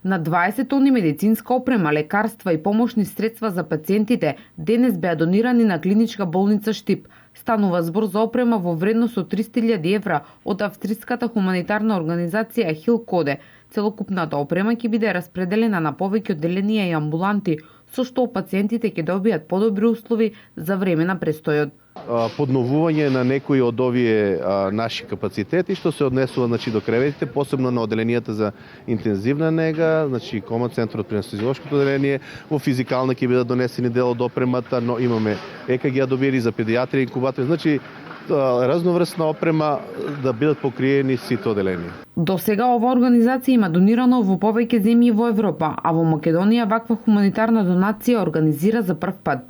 На 20 тони медицинска опрема, лекарства и помошни средства за пациентите денес беа донирани на клиничка болница Штип. Станува збор за опрема во вредност од 300.000 евра од австриската хуманитарна организација Хил Коде. Целокупната опрема ќе биде распределена на повеќе одделенија и амбуланти, со што пациентите ќе добијат подобри услови за време на престојот. Подновување на некои од овие наши капацитети што се однесува до креветите, посебно на одделенијата за интензивна нега, комат центарот при анестезиолошкото одделение, во физикална ќе бидат донесени дел од опремата, но имаме ЕКГ добиери за педиатрија, инкубатори, разноврсна опрема да бидат покриени сите одделенија. До сега ова организација има донирано во повеќе земји во Европа, а во Македонија ваква хуманитарна донација организира за прв пат.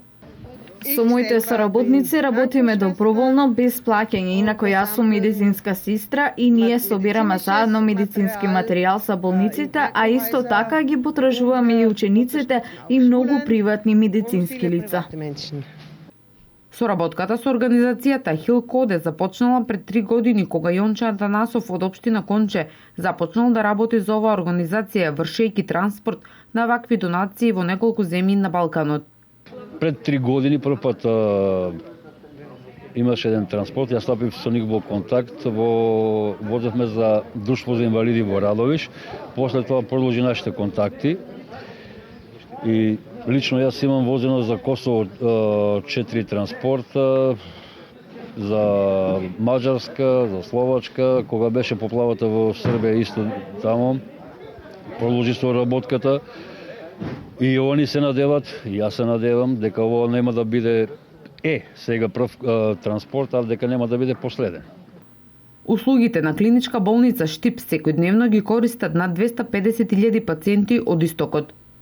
Со моите соработници работиме доброволно, без плаќање, инако јас сум медицинска сестра и ние собираме заедно медицински материјал за болниците, а исто така ги потражуваме и учениците и многу приватни медицински лица. Соработката со организацијата Хил Коде започнала пред 3 години, кога Јонче Атанасов од општина Конче започнал да работи за оваа организација, вршејќи транспорт на вакви донации во неколку земји на Балканот. Пред 3 години прв пат имаше еден транспорт, јас стапив со нив во контакт, возевме за друштво за инвалиди во Радовиш, после тоа продолжи нашите контакти и лично јас имам возено за Косово 4 транспорта, за Маđarска, за Словачка, кога беше поплавата во Србија исто тамо, продолжи со работката. И они се надеват, јас се надевам дека ово нема да биде сега прв транспорт, а дека нема да биде последен. Услугите на клиничка болница Штип секојдневно ги користат над 250.000 пациенти од истокот.